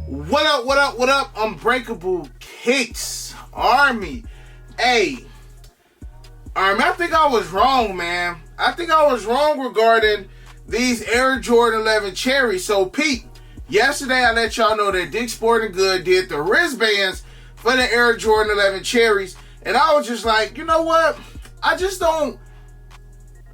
What up, what up, what up, Unbreakable Kicks Army. Hey, Army, I think I was wrong, man. I think I was wrong regarding these Air Jordan 11 Cherries. So, Pete, yesterday I let y'all know that Dick's Sporting Goods did the wristbands for the Air Jordan 11 Cherries. And I was just like, you know what? I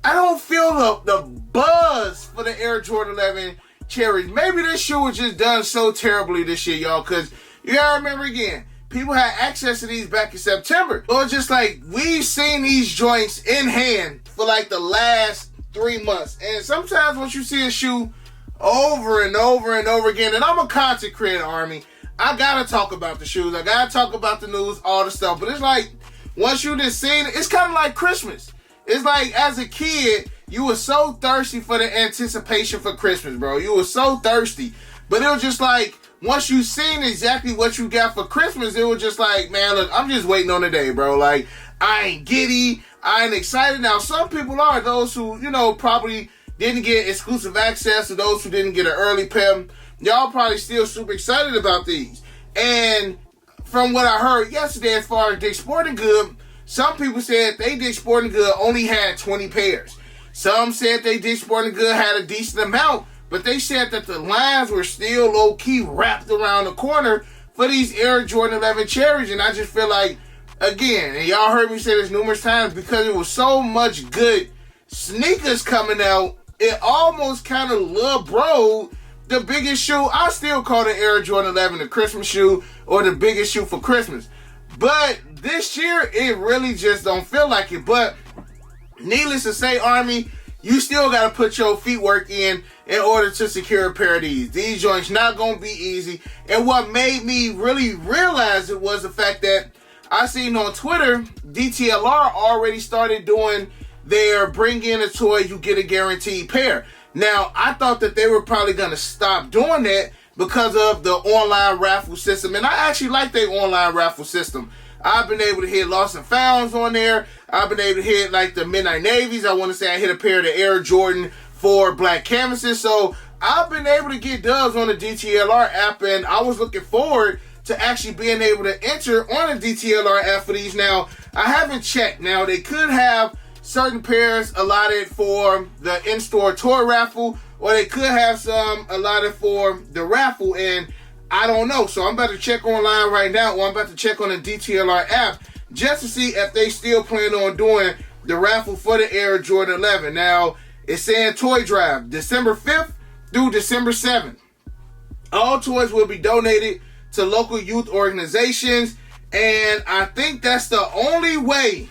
don't feel the buzz for the Air Jordan 11 Cherries. Maybe this shoe was just done so terribly this year, y'all, because you gotta remember again, people had access to these back in September. So it's just like, we've seen these joints in hand for like the last 3 months. And sometimes once you see a shoe over and over and over again, and I'm a content creator, Army, I gotta talk about the shoes, I gotta talk about the news, all the stuff. But it's like, once you just seen it, it's kind of like Christmas. It's like, as a kid, you were so thirsty for the anticipation for Christmas, bro. You were so thirsty. But it was just like, once you seen exactly what you got for Christmas, it was just like, man, look, I'm just waiting on the day, bro. Like, I ain't giddy. I ain't excited. Now, some people are. Those who, probably didn't get exclusive access, or those who didn't get an early pair. Y'all probably still super excited about these. And from what I heard yesterday as far as Dick's Sporting Goods, some people said they Dick's Sporting Goods only had 20 pairs. Some said they Dick's Sporting Goods had a decent amount, but they said that the lines were still low-key wrapped around the corner for these Air Jordan 11 Cherries. And I just feel like, again, and y'all heard me say this numerous times, because it was so much good sneakers coming out, it almost kind of LeBron the biggest shoe. I still call the Air Jordan 11 the Christmas shoe, or the biggest shoe for Christmas. But this year, it really just don't feel like it. But needless to say, Army, you still got to put your feet work in order to secure a pair of these. These joints not going to be easy. And what made me really realize it was the fact that I seen on Twitter, DTLR already started doing their bring in a toy, you get a guaranteed pair. Now, I thought that they were probably going to stop doing that because of the online raffle system. And I actually like their online raffle system. I've been able to hit lost and founds on there. I've been able to hit like the Midnight Navies. I want to say I hit a pair of the Air Jordan 4 black canvases. So I've been able to get dubs on the DTLR app, and I was looking forward to actually being able to enter on the DTLR app for these. Now, I haven't checked. Now, they could have certain pairs allotted for the in-store toy raffle, or they could have some allotted for the raffle, and I don't know. So I'm about to check online right now, or I'm about to check on the DTLR app just to see if they still plan on doing the raffle for the Air Jordan 11. Now, it's saying toy drive, December 5th through December 7th. All toys will be donated to local youth organizations, and I think that's the only way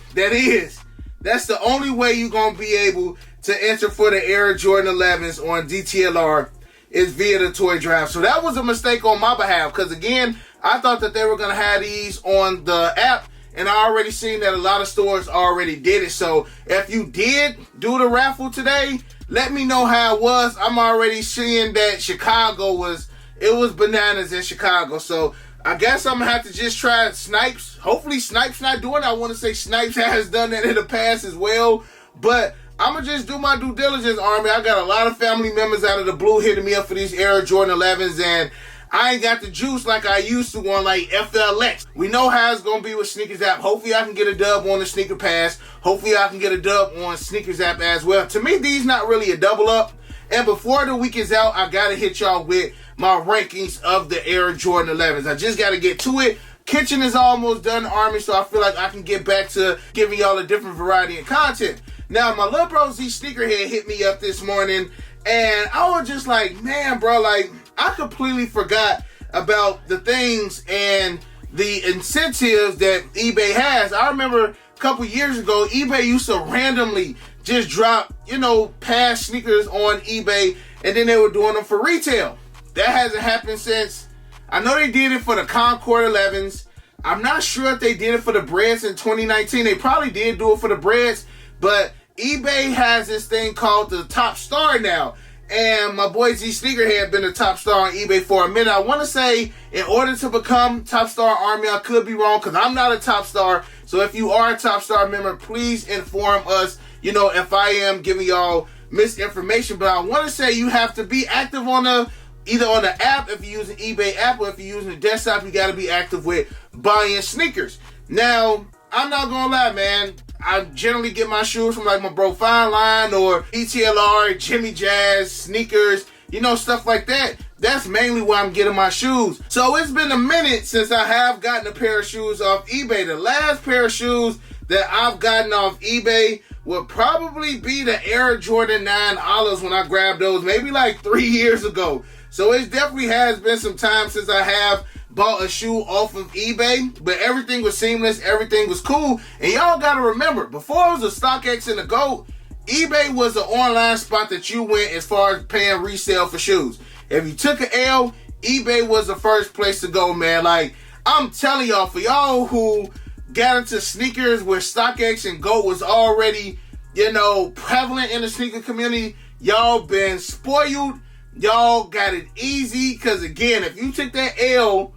that's the only way you're going to be able to enter for the Air Jordan 11s on DTLR is via the toy drive. So that was a mistake on my behalf, because again, I thought that they were going to have these on the app, and I already seen that a lot of stores already did it. So if you did do the raffle today, let me know how it was. I'm already seeing that Chicago was bananas in Chicago. So I guess I'm going to have to just try Snipes. Hopefully Snipes not doing it. I want to say Snipes has done that in the past as well. But I'm going to just do my due diligence, Army. I got a lot of family members out of the blue hitting me up for these Air Jordan 11s, and I ain't got the juice like I used to on like FLX. We know how it's going to be with Sneakers app. Hopefully I can get a dub on the Sneaker Pass. Hopefully I can get a dub on Sneakers app as well. To me, these not really a double up. And before the week is out, I got to hit y'all with my rankings of the Air Jordan 11s. I just got to get to it. Kitchen is almost done, Army, so I feel like I can get back to giving y'all a different variety of content. Now, my little bro Z Sneakerhead hit me up this morning, and I was just like, man, bro, like, I completely forgot about the things and the incentives that eBay has. I remember a couple years ago, eBay used to randomly just drop, past sneakers on eBay, and then they were doing them for retail. That hasn't happened since. I know they did it for the Concord 11s. I'm not sure if they did it for the Breads in 2019. They probably did do it for the Breads, but eBay has this thing called the Top Star now. And my boy Z Sneakerhead been a top star on eBay for a minute. I want to say, in order to become Top Star Army, I could be wrong because I'm not a Top Star. So if you are a Top Star member, please inform us, if I am giving y'all misinformation. But I want to say you have to be active on the either on the app, if you're using eBay app, or if you're using the desktop, you got to be active with buying sneakers. Now, I'm not going to lie, man. I generally get my shoes from like my bro Fine Line or DTLR, Jimmy Jazz, sneakers, you know, stuff like that. That's mainly where I'm getting my shoes. So it's been a minute since I have gotten a pair of shoes off eBay. The last pair of shoes that I've gotten off eBay would probably be the Air Jordan 9 Olives when I grabbed those maybe like 3 years ago. So it definitely has been some time since I have bought a shoe off of eBay, but everything was seamless, everything was cool. And y'all gotta remember, before it was a StockX and a GOAT, eBay was the online spot that you went as far as paying resale for shoes. If you took an L, eBay was the first place to go, man. Like, I'm telling y'all, for y'all who got into sneakers where StockX and GOAT was already, you know, prevalent in the sneaker community, y'all been spoiled. Y'all got it easy, because again, if you took that L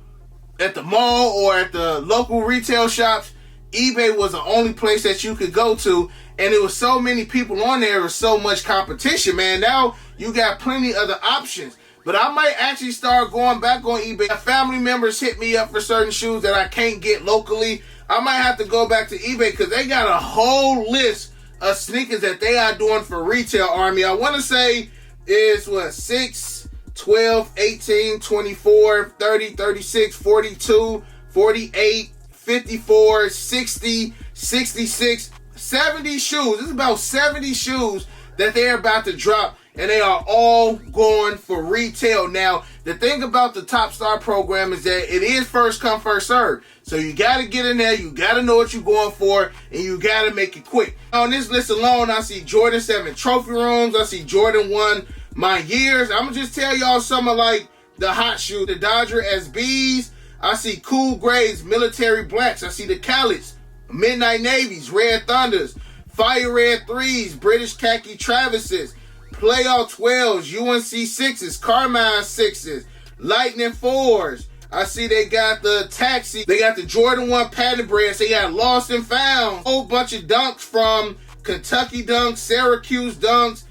at the mall or at the local retail shops, eBay was the only place that you could go to, and there was so many people on there, with so much competition, man. Now you got plenty other options. But I might actually start going back on eBay. Family members hit me up for certain shoes that I can't get locally. I might have to go back to eBay, because they got a whole list of sneakers that they are doing for retail, Army. I want to say is what, 6, 12, 18, 24, 30, 36, 42, 48, 54, 60, 66, 70 shoes. This is about 70 shoes that they're about to drop, and they are all going for retail. Now, the thing about the Top Star program is that it is first come, first serve. So you got to get in there, you got to know what you're going for, and you got to make it quick. On this list alone, I see Jordan 7 trophy rooms, I see Jordan 1 my years. I'm going to just tell y'all some of like the hot shoes. The Dodger SBs, I see Cool Grays, Military Blacks, I see the Khaled's, Midnight Navies, Red Thunders, Fire Red 3s, British Khaki Travises, Playoff 12s, UNC 6s, Carmine 6s, Lightning 4s. I see they got the Taxi. They got the Jordan 1 patent brands. They got Lost and Found. A whole bunch of dunks from Kentucky Dunks, Syracuse Dunks,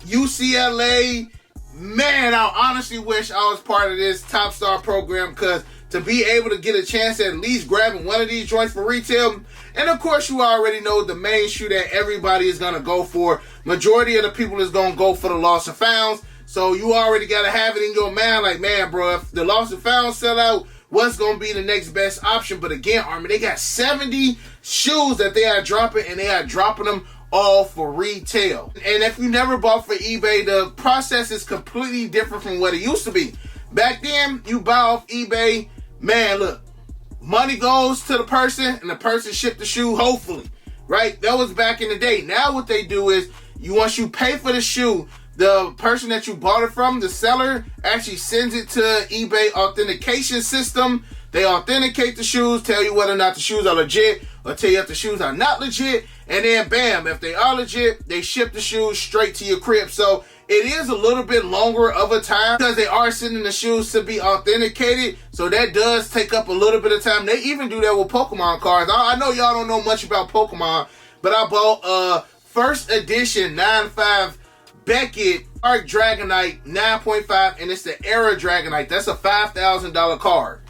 UCLA. Man, I honestly wish I was part of this Top Star program, because to be able to get a chance at least grabbing one of these joints for retail. And of course, you already know the main shoe that everybody is going to go for. Majority of the people is going to go for the Lost and Founds. So you already got to have it in your mind, like, man, bro, if the Lost and Found sell out, what's going to be the next best option? But again, Army, they got 70 shoes that they are dropping, and they are dropping them all for retail. And if you never bought for eBay, the process is completely different from what it used to be. Back then, you buy off eBay, man, look, money goes to the person, and the person shipped the shoe, hopefully, right? That was back in the day. Now what they do is, once you pay for the shoe, the person that you bought it from, the seller, actually sends it to eBay authentication system. They authenticate the shoes, tell you whether or not the shoes are legit, or tell you if the shoes are not legit, and then bam, if they are legit, they ship the shoes straight to your crib. So it is a little bit longer of a time, because they are sending the shoes to be authenticated, so that does take up a little bit of time. They even do that with Pokemon cards. I know y'all don't know much about Pokemon, but I bought a first edition 9.5 Beckett Arc Dragonite 9.5, and it's the Era Dragonite. That's a $5,000 card.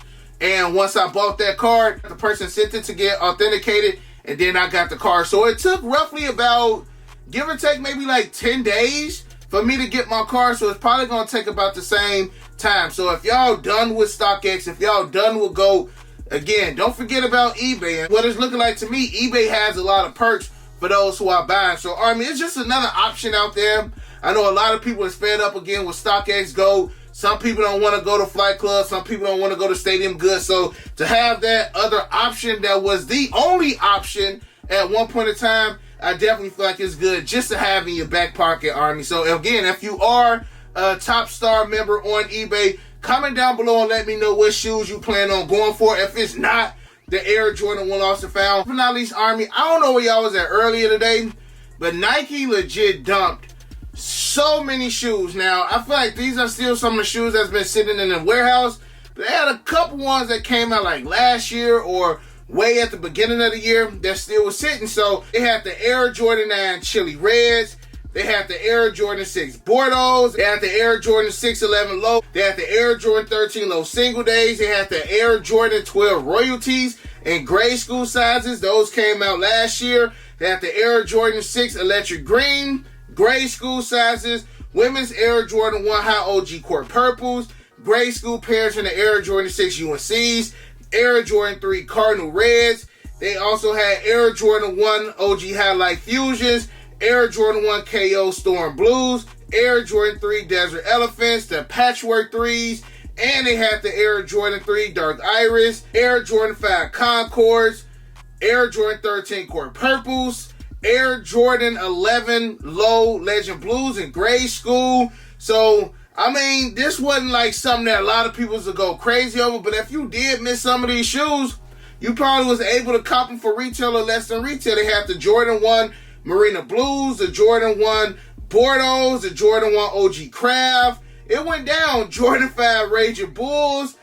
And once I bought that card, the person sent it to get authenticated, and then I got the card. So it took roughly about, give or take, maybe like 10 days for me to get my card. So it's probably going to take about the same time. So if y'all done with StockX, if y'all done with GOAT, again, don't forget about eBay. And what it's looking like to me, eBay has a lot of perks for those who are buying. So, Army, it's just another option out there. I know a lot of people are fed up again with StockX GOAT. Some people don't want to go to Flight Club. Some people don't want to go to Stadium Goods. So to have that other option that was the only option at one point in time, I definitely feel like it's good just to have in your back pocket, Army. So again, if you are a Top Star member on eBay, comment down below and let me know what shoes you plan on going for. If it's not the Air Jordan 1 Lost and Found. But not least, Army, I don't know where y'all was at earlier today, but Nike legit dumped so many shoes. Now, I feel like these are still some of the shoes that's been sitting in the warehouse. But they had a couple ones that came out like last year or way at the beginning of the year that still was sitting. So they had the Air Jordan 9 Chili Reds. They had the Air Jordan 6 Bordeaux. They had the Air Jordan 611 Low. They had the Air Jordan 13 Low Single Days. They had the Air Jordan 12 Royalties in grade school sizes. Those came out last year. They had the Air Jordan 6 Electric Green, grade school sizes. Women's Air Jordan 1 High OG Court Purples. Grade school pairs in the Air Jordan 6 UNCs. Air Jordan 3 Cardinal Reds. They also had Air Jordan 1 OG Highlight Fusions. Air Jordan 1 KO Storm Blues, Air Jordan 3 Desert Elephants, the Patchwork 3s, and they had the Air Jordan 3 Dark Iris, Air Jordan 5 Concords, Air Jordan 13 Court Purples, Air Jordan 11 Low Legend Blues in grade school. So, I mean, this wasn't like something that a lot of people would go crazy over, but if you did miss some of these shoes, you probably was able to cop them for retail or less than retail. They had the Jordan 1 Marina Blues, the Jordan 1 Bordeaux, the Jordan 1 OG Craft. It went down. Jordan 5 Raging Bulls.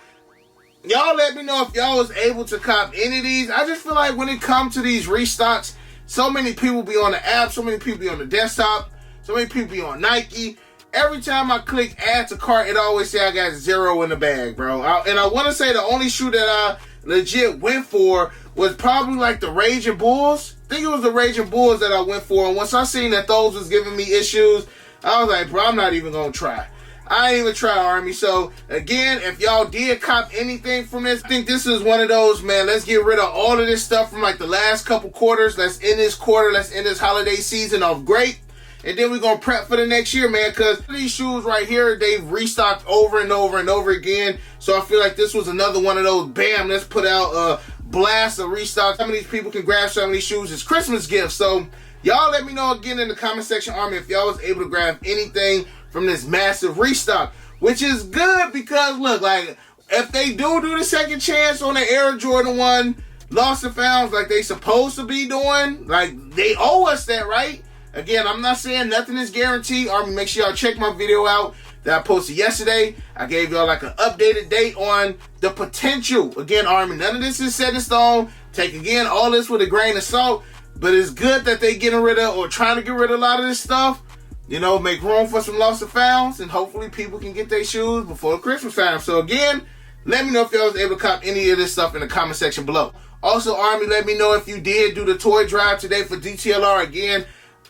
Y'all let me know if y'all was able to cop any of these. I just feel like when it comes to these restocks, so many people be on the app, so many people be on the desktop, so many people be on Nike. Every time I click add to cart, it always say I got 0 in the bag, bro. And I want to say the only shoe that I legit went for was probably like the Raging Bulls. I think it was the Raging Bulls that I went for. And once I seen that those was giving me issues, I was like, bro, I'm not even going to try. I ain't even try, Army. So, again, if y'all did cop anything from this, I think this is one of those, man, let's get rid of all of this stuff from like the last couple quarters. Let's end this quarter. Let's end this holiday season off great. And then we're going to prep for the next year, man, because these shoes right here, they've restocked over and over and over again. So I feel like this was another one of those, bam, let's put out a blast of restock. Some of these people can grab some of these shoes as Christmas gifts. So y'all let me know again in the comment section, Army, if y'all was able to grab anything from this massive restock, which is good because, look, like, if they do the second chance on the Air Jordan 1 Lost and Founds like they supposed to be doing, like, they owe us that, right? Again, I'm not saying nothing is guaranteed. Army, make sure y'all check my video out that I posted yesterday. I gave y'all like an updated date on the potential. Again, Army, none of this is set in stone. Take, again, all this with a grain of salt. But it's good that they getting rid of or trying to get rid of a lot of this stuff. You know, make room for some lost and founds. And hopefully people can get their shoes before Christmas time. So again, let me know if y'all was able to cop any of this stuff in the comment section below. Also, Army, let me know if you did do the toy drive today for DTLR. Again,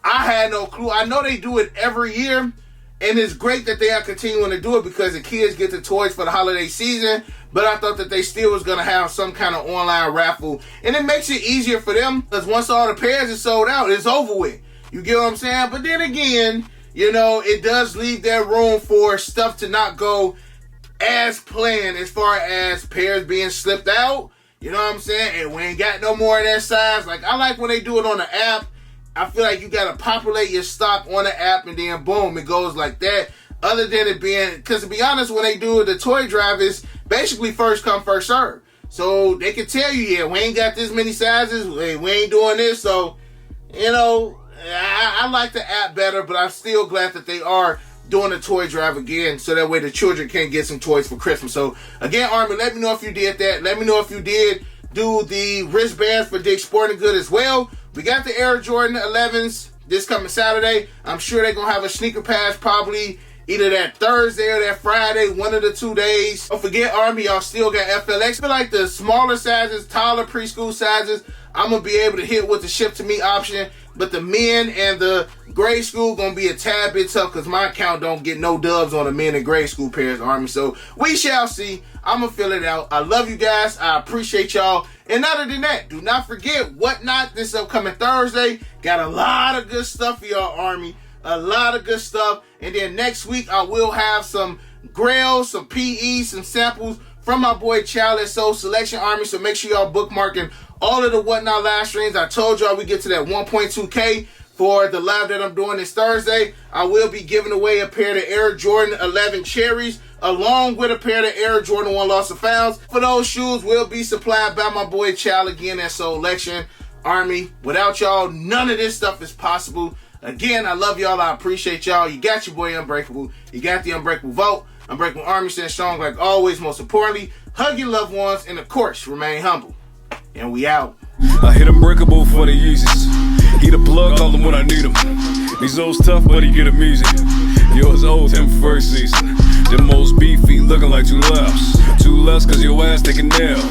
I had no clue. I know they do it every year, and it's great that they are continuing to do it because the kids get the toys for the holiday season, but I thought that they still was going to have some kind of online raffle, and it makes it easier for them because once all the pairs are sold out, it's over with. You get what I'm saying? But then again, you know, it does leave that room for stuff to not go as planned as far as pairs being slipped out. You know what I'm saying? And we ain't got no more of that size. Like, I like when they do it on the app. I feel like you got to populate your stock on the app and then boom, it goes like that. Other than it being, because to be honest, when they do the toy drive, it's basically first come, first serve. So they can tell you, yeah, we ain't got this many sizes, we ain't doing this. So, you know, I like the app better, but I'm still glad that they are doing the toy drive again so that way the children can get some toys for Christmas. So, again, Army, let me know if you did that. Let me know if you did do the wristbands for Dick's Sporting Goods as well. We got the Air Jordan 11s this coming Saturday. I'm sure they're going to have a sneaker pass probably either that Thursday or that Friday, one of the 2 days. Don't forget, Army, y'all still got FLX. For like the smaller sizes, taller preschool sizes, I'm going to be able to hit with the ship to me option. But the men and the grade school going to be a tad bit tough because my account don't get no dubs on the men and grade school pairs, Army. So we shall see. I'm going to fill it out. I love you guys. I appreciate y'all. And other than that, do not forget Whatnot this upcoming Thursday. Got a lot of good stuff for y'all, Army. A lot of good stuff. And then next week, I will have some grails, some PE, some samples from my boy Child SO Selection, Army. So make sure y'all bookmarking all of the Whatnot live streams. I told y'all we get to that 1.2K for the live that I'm doing this Thursday. I will be giving away a pair of the Air Jordan 11 Cherries along with a pair of the Air Jordan 1 Lost and Founds. For those shoes will be supplied by my boy Child again at Selection, Army. Without y'all, none of this stuff is possible. Again, I love y'all. I appreciate y'all. You got your boy Unbreakable. You got the Unbreakable Vote. Unbreakable Army stands strong like always. Most importantly, hug your loved ones and, of course, remain humble. And we out. I hit Unbreakable for the Yeezys. He the plug, call him when I need him. These old's tough, but he get him easy. Yours old, him first season. The most beefy, looking like two lefts. Two lefts, cause your ass take a nail.